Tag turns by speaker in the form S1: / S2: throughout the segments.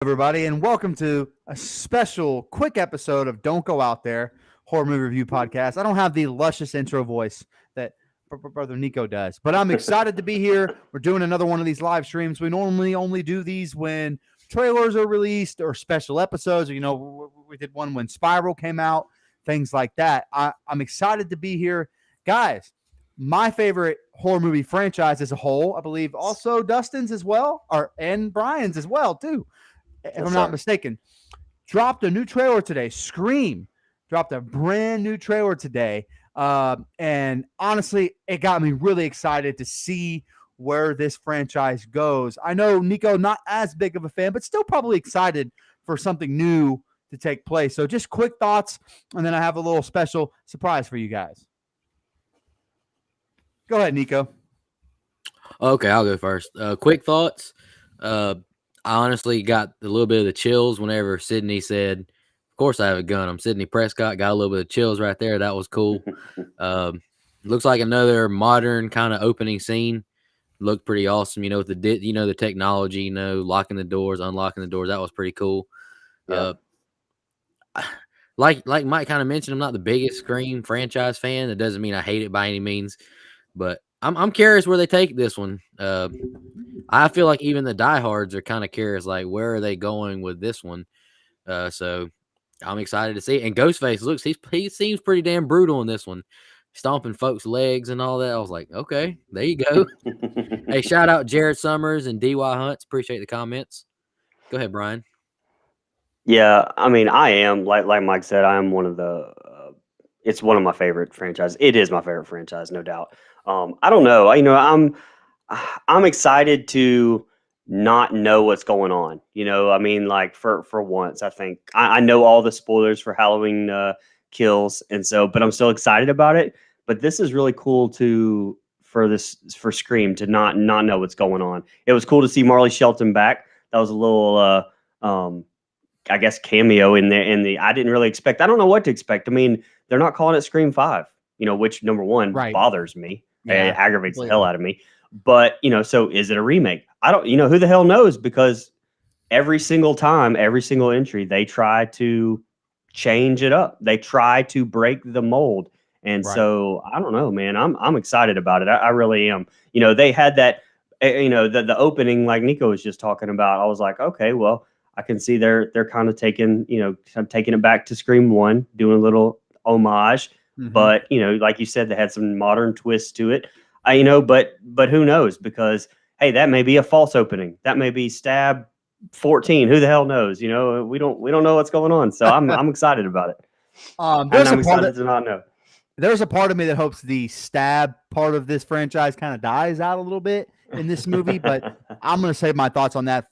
S1: everybody, and welcome to a special quick episode of Don't Go Out There Horror Movie Review Podcast. I don't have the luscious intro voice that Brother Nico does, but I'm excited to be here. We're doing another one of these live streams. We normally only do these when trailers are released or special episodes. We did one when Spiral came out, things like that. I'm excited to be here. Guys, my favorite horror movie franchise as a whole, I believe also Dustin's as well, and Brian's as well, too, if I'm not mistaken, dropped a new trailer today. Scream dropped a brand new trailer today. And honestly, it got me really excited to see where this franchise goes. I know Nico, not as big of a fan, but still probably excited for something new to take place. So just quick thoughts, and then I have a little special surprise for you guys. Go ahead, Nico.
S2: Okay, I'll go first. Quick thoughts. I honestly got a little bit of the chills whenever Sydney said, "Of course I have a gun." I'm Sydney Prescott. Got a little bit of chills right there. That was cool. Looks like another modern kind of opening scene. Looked pretty awesome. With the technology. Locking the doors, unlocking the doors. That was pretty cool.
S3: Yeah.
S2: Like Mike kind of mentioned, I'm not the biggest Scream franchise fan. That doesn't mean I hate it by any means, but I'm curious where they take this one. I feel like even the diehards are kind of curious, like where are they going with this one? So I'm excited to see. And Ghostface looks, he seems pretty damn brutal in this one, stomping folks' legs and all that. I was like, okay, there you go. Hey, shout out Jared Summers and DY Hunts. Appreciate the comments. Go ahead, Brian.
S3: Yeah, I mean, I am like Mike said, I am one of the. It's one of my favorite franchises. It is my favorite franchise, no doubt. I don't know. I'm excited to not know what's going on. I mean, like for once, I think I know all the spoilers for Halloween Kills, and so, but I'm still excited about it. But this is really cool for Scream to not know what's going on. It was cool to see Marley Shelton back. That was a little I guess cameo in the I didn't really expect. I don't know what to expect. I mean, they're not calling it Scream 5, which number one bothers me.
S1: Yeah,
S3: it aggravates the hell out of me. But, so is it a remake? I don't, who the hell knows, because every single time, every single entry, they try to change it up. They try to break the mold. And so I don't know, man, I'm excited about it. I really am. They had that, the opening, like Nico was just talking about. I was like, okay, well, I can see they're kind of taking it back to Scream 1, doing a little homage. Mm-hmm. But, like you said, they had some modern twists to it. But who knows? Because, hey, that may be a false opening. That may be Stab 14. Who the hell knows? We don't know what's going on. So I'm excited about it. I'm excited to not know.
S1: There's a part of me that hopes the Stab part of this franchise kind of dies out a little bit in this movie, but I'm going to save my thoughts on that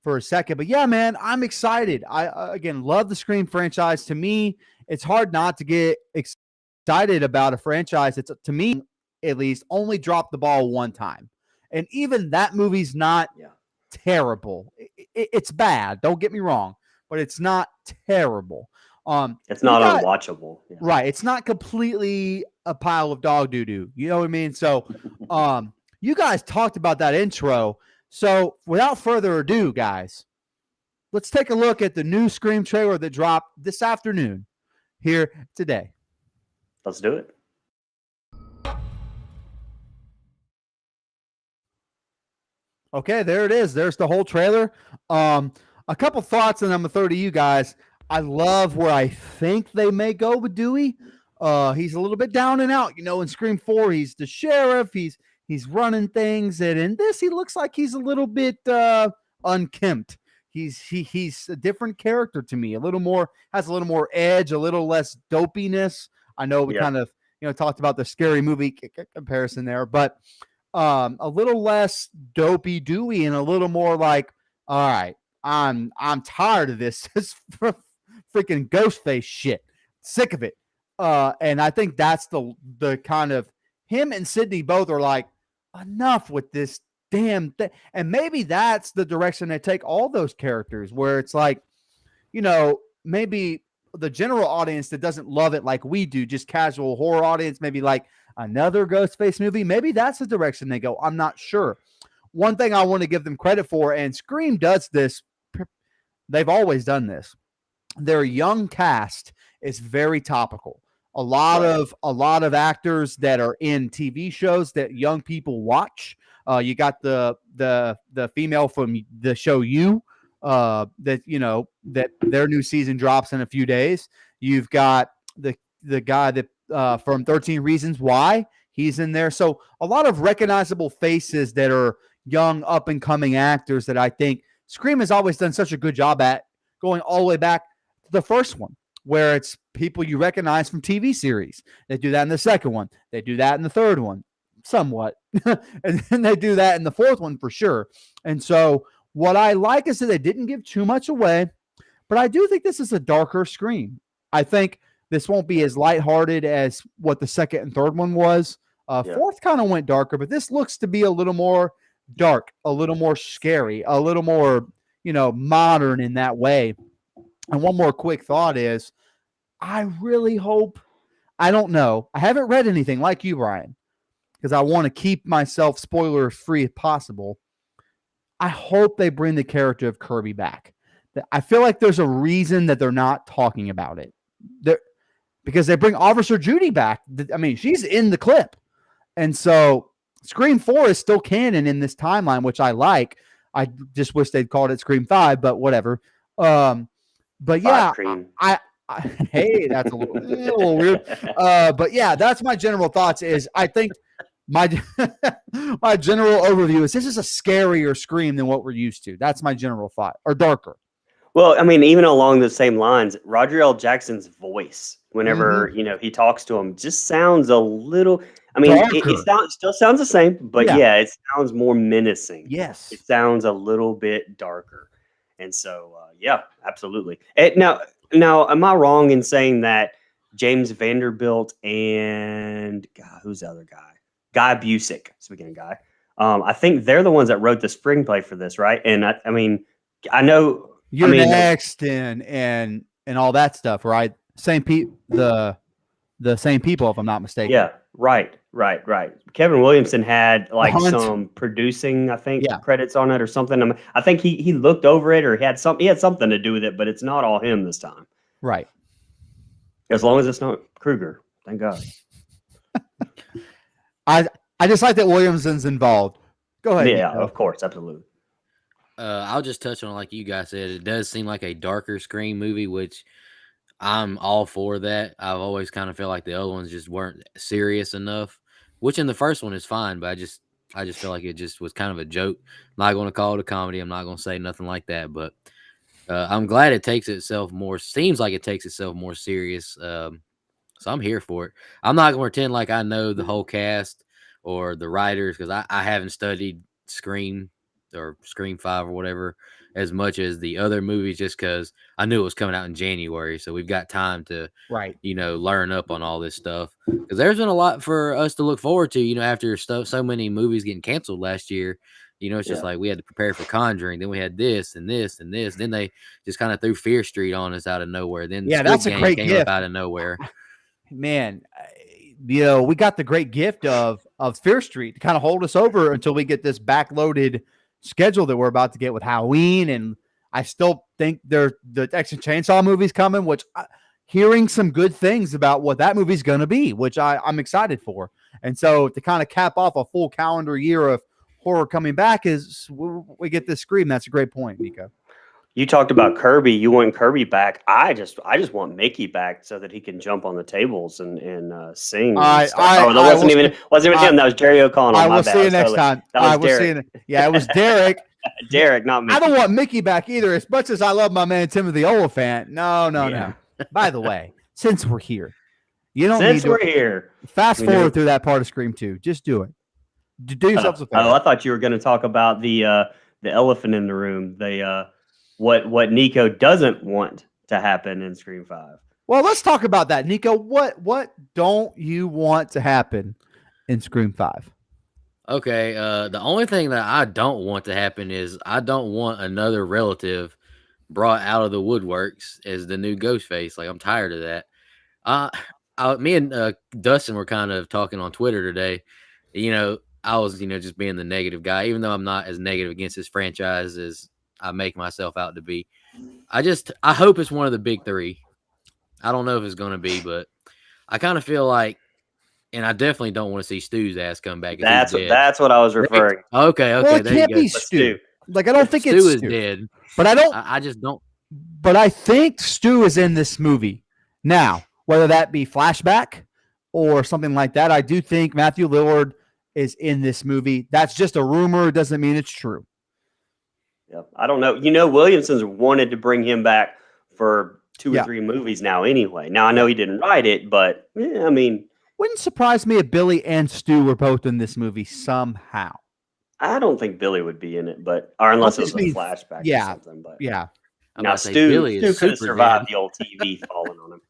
S1: for a second. But yeah, man, I'm excited. I again love the Scream franchise. To me, it's hard not to get excited about a franchise that's, to me at least, only dropped the ball one time. And even that movie's not terrible. It's bad, don't get me wrong, but it's not terrible.
S3: It's not unwatchable.
S1: Yeah. Right. It's not completely a pile of dog doo-doo. You know what I mean? So you guys talked about that intro. So without further ado, guys, let's take a look at the new Scream trailer that dropped this afternoon here today.
S3: Let's do it.
S1: Okay, there it is. There's the whole trailer. A couple thoughts, and I'm going to throw to you guys. I love where I think they may go with Dewey. He's a little bit down and out. In Scream 4, he's the sheriff. He's running things, and in this, he looks like he's a little bit unkempt. He's a different character to me. Has a little more edge, a little less dopiness. I know we kind of talked about the Scary Movie comparison there, but a little less dopey Dewey and a little more like, all right, I'm tired of this freaking Ghostface shit. Sick of it. And I think that's the kind of, him and Sydney both are like, enough with this damn thing. And maybe that's the direction they take all those characters, where it's like, maybe the general audience that doesn't love it like we do, just casual horror audience, maybe like another Ghostface movie. Maybe that's the direction they go. I'm not sure. One thing I want to give them credit for, and Scream does this they've always done this. Their young cast is very topical. A lot of actors that are in TV shows that young people watch. You got the female from the show You, that that their new season drops in a few days. You've got the guy that from 13 Reasons Why, he's in there. So a lot of recognizable faces that are young up and coming actors that I think Scream has always done such a good job at, going all the way back to the first one, where it's people you recognize from TV series. They do that in the second one. They do that in the third one, somewhat. And then they do that in the fourth one for sure. And so what I like is that they didn't give too much away, but I do think this is a darker Scream. I think this won't be as lighthearted as what the second and third one was. Fourth kind of went darker, but this looks to be a little more dark, a little more scary, a little more, modern in that way. And one more quick thought is, I really hope, I don't know, I haven't read anything like you, Brian, because I want to keep myself spoiler free if possible. I hope they bring the character of Kirby back. I feel like there's a reason that they're not talking about it. Because they bring Officer Judy back. I mean, she's in the clip. And so Scream 4 is still canon in this timeline, which I like. I just wish they'd called it Scream 5, but whatever. But yeah, I hey, that's a little weird. But yeah, that's my general thoughts. Is I think my my general overview is this is a scarier Scream than what we're used to. That's my general thought, or darker.
S3: Well, I mean, even along the same lines, Roger L. Jackson's voice, whenever he talks to him, just sounds a little. I mean, it still sounds the same, but yeah, it sounds more menacing.
S1: Yes,
S3: it sounds a little bit darker, and so yeah, absolutely. Now, am I wrong in saying that James Vanderbilt and who's the other guy? Guy Busick, speaking of Guy, I think they're the ones that wrote the screenplay for this, right? And I mean, I know.
S1: You're Next and all that stuff, right? Same the same people, if I'm not mistaken.
S3: Yeah, right. Kevin Williamson had some producing, I think, credits on it or something. I think he looked over it, or he had something to do with it, but it's not all him this time.
S1: Right.
S3: As long as it's not Kruger, thank God.
S1: I just like that Williamson's involved. Go ahead.
S3: Yeah, of course, absolutely.
S2: I'll just touch on, like you guys said, it does seem like a darker Scream movie, which I'm all for that. I've always kind of felt like the other ones just weren't serious enough, which in the first one is fine, but I just feel like it just was kind of a joke. I'm not going to call it a comedy. I'm not going to say nothing like that, but I'm glad it takes itself more, seems like it takes itself more serious. So I'm here for it. I'm not going to pretend like I know the whole cast or the writers, because I haven't studied Scream or Scream 5 or whatever as much as the other movies, just because I knew it was coming out in January. So we've got time to, learn up on all this stuff, because there's been a lot for us to look forward to, after so many movies getting canceled last year. It's just like we had to prepare for Conjuring. Then we had this and this and this. Then they just kind of threw Fear Street on us out of nowhere. Then
S1: that's a great gift.
S2: Up out of nowhere.
S1: Man, we got the great gift of Fear Street to kind of hold us over until we get this backloaded schedule that we're about to get with Halloween. And I still think the Texas Chainsaw movie's coming, which hearing some good things about what that movie's going to be, which I'm excited for. And so to kind of cap off a full calendar year of horror coming back is we get this Scream. That's a great point, Nico.
S3: You talked about Kirby. You want Kirby back. I just want Mickey back so that he can jump on the tables and sing. That wasn't even him. That was Jerry O'Connell.
S1: I will see you next time. I will see you. Yeah, it was Derek.
S3: Derek, not Mickey.
S1: I don't want Mickey back either. As much as I love my man Timothy Oliphant. No. By the way, since we're here, we're here. Fast forward through that part of Scream 2. Just do it. Do yourself a favor.
S3: I thought you were going to talk about the elephant in the room. What Nico doesn't want to happen in Scream 5.
S1: Well, let's talk about that, Nico. What don't you want to happen in Scream 5?
S2: Okay, the only thing that I don't want to happen is I don't want another relative brought out of the woodworks as the new Ghostface. Like, I'm tired of that. Me and Dustin were kind of talking on Twitter today. I was, just being the negative guy, even though I'm not as negative against this franchise as I make myself out to be. I hope it's one of the big three. I don't know if it's going to be, but I kind of feel like, and I definitely don't want to see Stu's ass come back.
S3: That's what I was referring.
S2: Okay,
S1: Well, it
S2: there you
S1: can't
S2: go.
S1: be
S3: But
S1: Stu. Like I don't think it's
S2: Stu is
S1: Stu.
S2: dead.
S1: But I don't.
S2: I just don't.
S1: But I think Stu is in this movie now. Whether that be flashback or something like that, I do think Matthew Lillard is in this movie. That's just a rumor. It doesn't mean it's true.
S3: Yeah, I don't know. Williamson's wanted to bring him back for 2 or 3 movies now. Anyway, now I know he didn't write it, but I mean,
S1: wouldn't surprise me if Billy and Stu were both in this movie somehow.
S3: I don't think Billy would be in it, or unless it was a flashback or something. But
S1: yeah.
S3: Now Stu could have survived the old TV falling on him.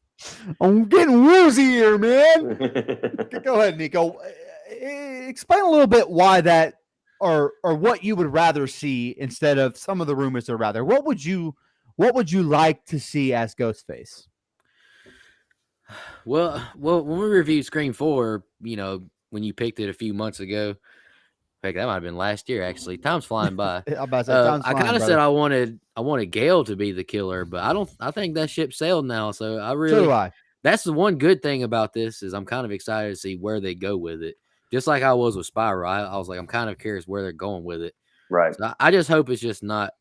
S1: I'm getting woozy here, man. Go ahead, Nico. Explain a little bit why that, or what you would rather see instead of some of the rumors. Or rather, what would you like to see as Ghostface?
S2: Well, when we reviewed Scream 4, when you picked it a few months ago, heck, that might have been last year. Actually, time's flying by. I kind of said I wanted Gale to be the killer, but I think that ship sailed now. So
S1: so do I.
S2: That's the one good thing about this is I'm kind of excited to see where they go with it. Just like I was with Spiral, I was like, I'm kind of curious where they're going with it.
S3: Right.
S2: So I just hope it's just not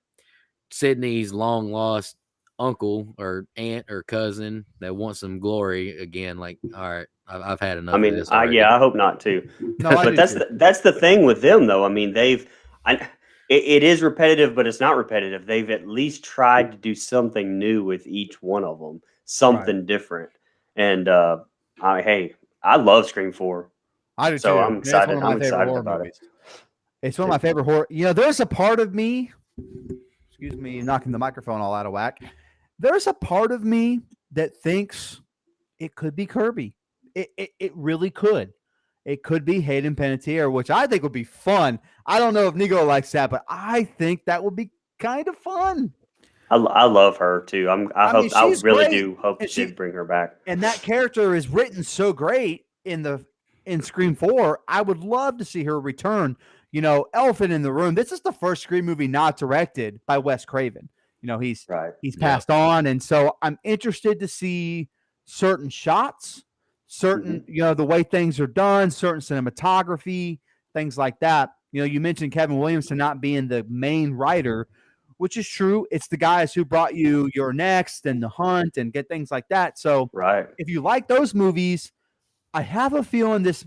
S2: Sydney's long lost uncle or aunt or cousin that wants some glory again. Like, all right, I've had enough.
S3: I mean,
S2: of this
S3: I hope not too.
S1: No,
S3: but that's the thing with them, though. I mean, it is repetitive, but it's not repetitive. They've at least tried to do something new with each one of them, something different. And I love Scream 4.
S1: I do
S3: so
S1: too.
S3: I'm excited. I'm excited about it.
S1: It's one of my favorite horror. There's a part of me. Excuse me, knocking the microphone all out of whack. There's a part of me that thinks it could be Kirby. It really could. It could be Hayden Panettiere, which I think would be fun. I don't know if Nico likes that, but I think that would be kind of fun.
S3: I love her too. I really do hope that they bring her back.
S1: And that character is written so great in Scream 4. I would love to see her return. Elephant in the Room. This is the first Scream movie not directed by Wes Craven. He's passed on, and so I'm interested to see certain shots, certain the way things are done, certain cinematography, things like that. You mentioned Kevin Williamson not being the main writer, which is true. It's the guys who brought you You're Next and The Hunt and get things like that. So if you like those movies, I have a feeling this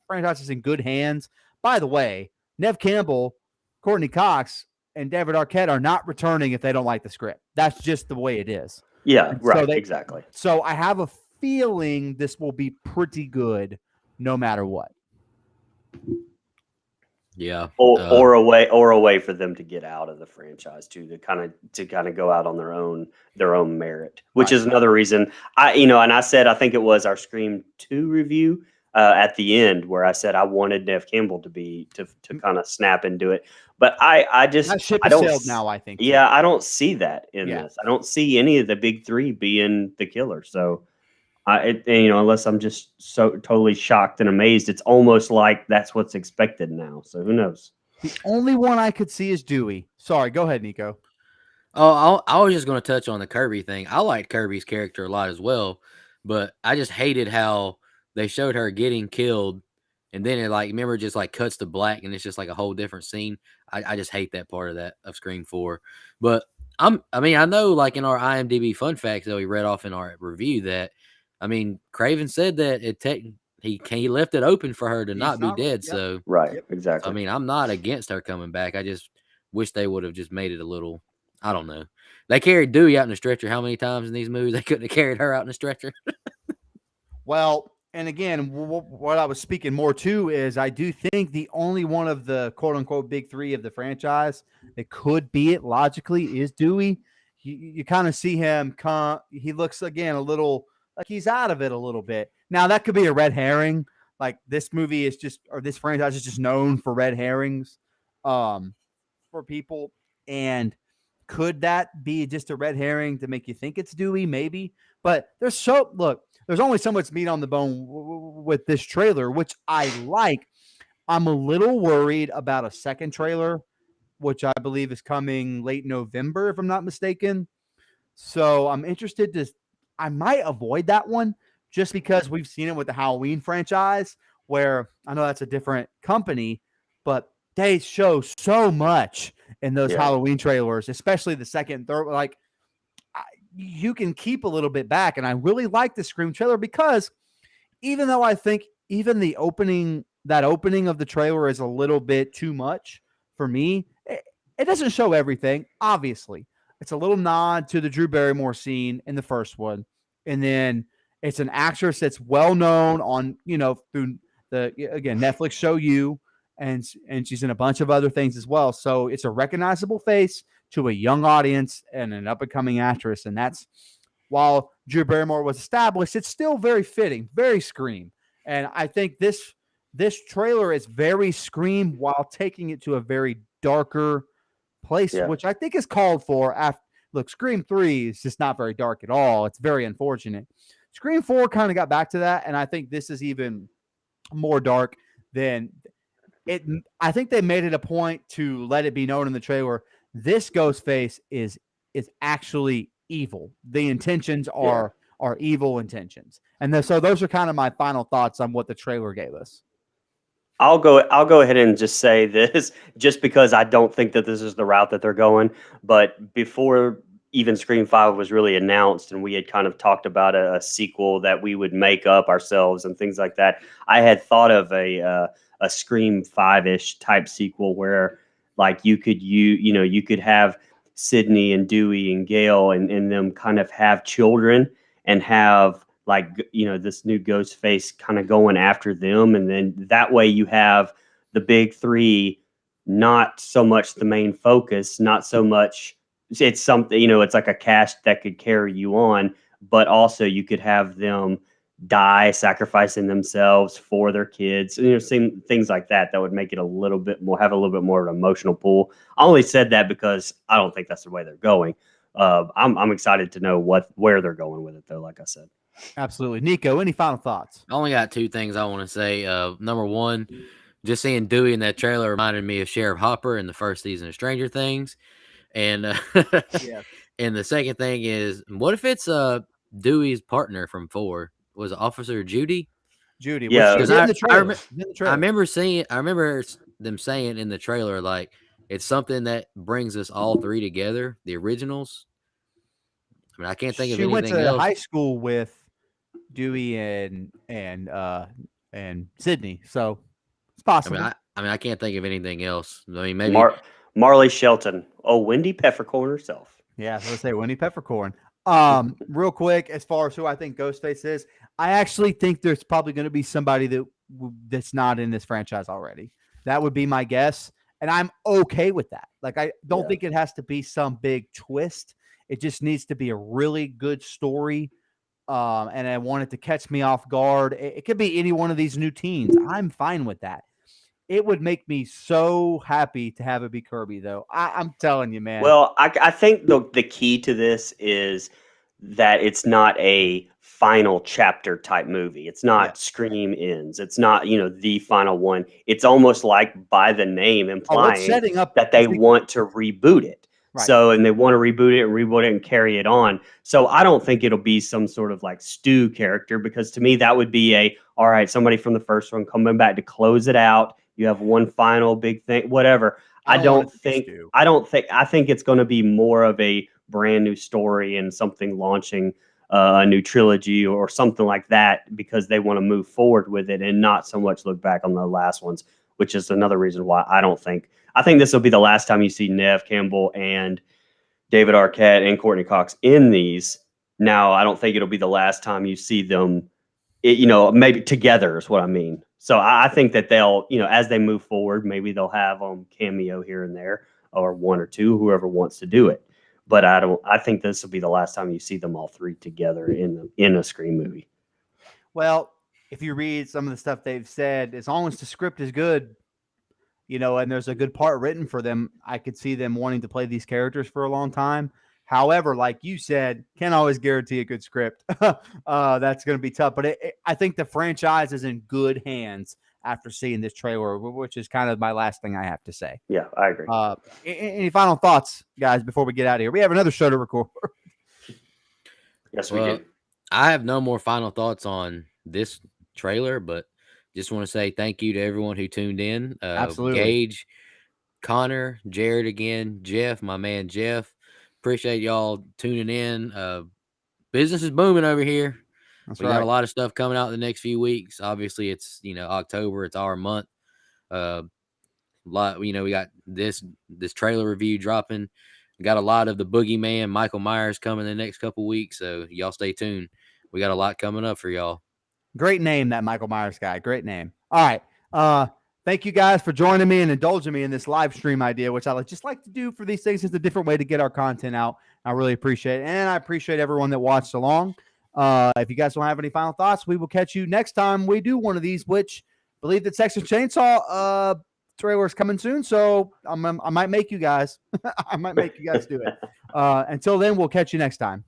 S1: franchise is in good hands. By the way, Neve Campbell, Courtney Cox, and David Arquette are not returning if they don't like the script. That's just the way it is.
S3: Yeah, right. Exactly.
S1: So I have a feeling this will be pretty good no matter what.
S2: Yeah.
S3: Or a way for them to get out of the franchise too, to kind of go out on their own merit, which is another reason and I said, I think it was our Scream 2 review at the end where I said I wanted Neve Campbell to kind of snap and do it. But I just
S1: that ship
S3: I don't
S1: sailed now, I think.
S3: Yeah, I don't see that in this. I don't see any of the big three being the killer. So unless I'm just so totally shocked and amazed, it's almost like that's what's expected now. So who knows?
S1: The only one I could see is Dewey. Sorry, go ahead, Nico.
S2: Oh, I was just going to touch on the Kirby thing. I liked Kirby's character a lot as well, but I just hated how they showed her getting killed, and then it remember just cuts to black, and it's just like a whole different scene. I just hate that part of Scream 4. But I know in our IMDb fun facts that we read off in our review that Craven said that he left it open for her to not be dead.
S1: Yep.
S2: So
S3: right, exactly.
S2: I'm not against her coming back. I just wish they would have just made it a little. I don't know. They carried Dewey out in a stretcher how many times in these movies? They couldn't have carried her out in a stretcher.
S1: Well, and again, what I was speaking more to is I do think the only one of the quote unquote big three of the franchise that could be it logically is Dewey. You kind of see him come. He looks again a little like he's out of it a little bit. Now that could be a red herring. Like this movie is just, or this franchise is just known for red herrings for people. And could that be just a red herring to make you think it's Dewey? Maybe. But there's only so much meat on the bone with this trailer, which I like. I'm a little worried about a second trailer which I believe is coming late November, if I'm not mistaken. So I'm interested to. I might avoid that one just because we've seen it with the Halloween franchise, where I know that's a different company, but they show so much in those
S3: Yeah.
S1: Halloween trailers, especially the second and third. Like, you can keep a little bit back, and I really like the Scream trailer because even though I think even the opening of the trailer is a little bit too much for me, it doesn't show everything. Obviously, it's a little nod to the Drew Barrymore scene in the first one, and then it's an actress that's well known on through the again Netflix show You, and she's in a bunch of other things as well. So it's a recognizable face to a young audience and an up and coming actress, and that's while Drew Barrymore was established, it's still very fitting, very Scream. And I think this trailer is very Scream while taking it to a very darker place,
S3: Yeah.
S1: which I think is called for. After look, Scream 3 is just not very dark at all. It's very unfortunate. Scream 4 kind of got back to that, and I think this is even more dark than it. I think they made it a point to let it be known in the trailer. This Ghostface is actually evil. The intentions are evil intentions, and so those are kind of my final thoughts on what the trailer gave us.
S3: I'll go ahead and just say this, just because I don't think that this is the route that they're going. But before even Scream 5 was really announced, and we had kind of talked about a sequel that we would make up ourselves and things like that, I had thought of a Scream 5-ish type sequel where, like, you could have Sydney and Dewey and Gail and them kind of have children and have, like, this new ghost face kind of going after them. And then that way you have the big three, not so much the main focus, not so much it's something, it's like a cast that could carry you on, but also you could have them die sacrificing themselves for their kids, same things like that would make it have a little bit more of an emotional pull. I only said that because I don't think that's the way they're going. I'm excited to know where they're going with it, though, like I said.
S1: Absolutely. Nico, any final thoughts?
S2: I only got two things I want to say. Number one, just seeing Dewey in that trailer reminded me of Sheriff Hopper in the first season of Stranger Things. And
S1: Yeah.
S2: And the second thing is, what if it's Dewey's partner from 4? Was it Officer Judy?
S1: Judy.
S3: Yeah.
S1: Which is in the trailer.
S2: I remember them saying in the trailer, like, it's something that brings us all three together, the originals. I mean, I can't think of anything else.
S1: She went to high school with Dewey and Sydney, so it's possible.
S2: I mean, I can't think of anything else. I mean, maybe
S3: Marley Shelton. Oh, Wendy Peppercorn herself.
S1: Yeah, let's say Wendy Peppercorn. Real quick, as far as who I think Ghostface is, I actually think there's probably going to be somebody that's not in this franchise already. That would be my guess, and I'm okay with that. Like, I don't think it has to be some big twist. It just needs to be a really good story, and I want it to catch me off guard. It could be any one of these new teens. I'm fine with that. It would make me so happy to have it be Kirby, though. I'm telling you, man.
S3: Well, I think the key to this is that it's not a final chapter type movie. It's not Scream Ends. It's not, the final one. It's almost like, by the name implying
S1: setting up
S3: that they want to reboot it. Right. So, and they want to reboot it and carry it on. So I don't think it'll be some sort of like Stu character, because to me that would be all right, somebody from the first one coming back to close it out. You have one final big thing, whatever. I think it's going to be more of a brand new story and something launching a new trilogy or something like that, because they want to move forward with it and not so much look back on the last ones, which is another reason why I think this will be the last time you see Neve Campbell and David Arquette and Courtney Cox in these. Now, I don't think it'll be the last time you see them, maybe together is what I mean. So I think that they'll, as they move forward, maybe they'll have cameo here and there, or one or two, whoever wants to do it. But I think this will be the last time you see them all three together in a Scream movie.
S1: Well, if you read some of the stuff they've said, as long as the script is good, and there's a good part written for them, I could see them wanting to play these characters for a long time. However, like you said, can't always guarantee a good script. That's going to be tough. But I think the franchise is in good hands after seeing this trailer, which is kind of my last thing I have to say.
S3: Yeah, I agree.
S1: Any final thoughts, guys, before we get out of here? We have another show to record.
S3: Yes, we
S2: Well,
S3: do.
S2: I have no more final thoughts on this trailer, but just want to say thank you to everyone who tuned in.
S1: Absolutely.
S2: Gage, Connor, Jared again, Jeff, my man Jeff. Appreciate y'all tuning in. Business is booming over here.
S1: That's
S2: We
S1: right.
S2: got a lot of stuff coming out in the next few weeks. Obviously, it's October. It's our month. We got this trailer review dropping. We got a lot of the Boogeyman, Michael Myers coming in the next couple weeks. So y'all stay tuned. We got a lot coming up for y'all.
S1: Great name, that Michael Myers guy. Great name. All right. Thank you guys for joining me and indulging me in this live stream idea, which I just like to do for these things. It's a different way to get our content out. I really appreciate it. And I appreciate everyone that watched along. If you guys don't have any final thoughts, we will catch you next time we do one of these, which I believe the Texas Chainsaw trailer is coming soon. So I might make you guys. I might make you guys do it. Until then, we'll catch you next time.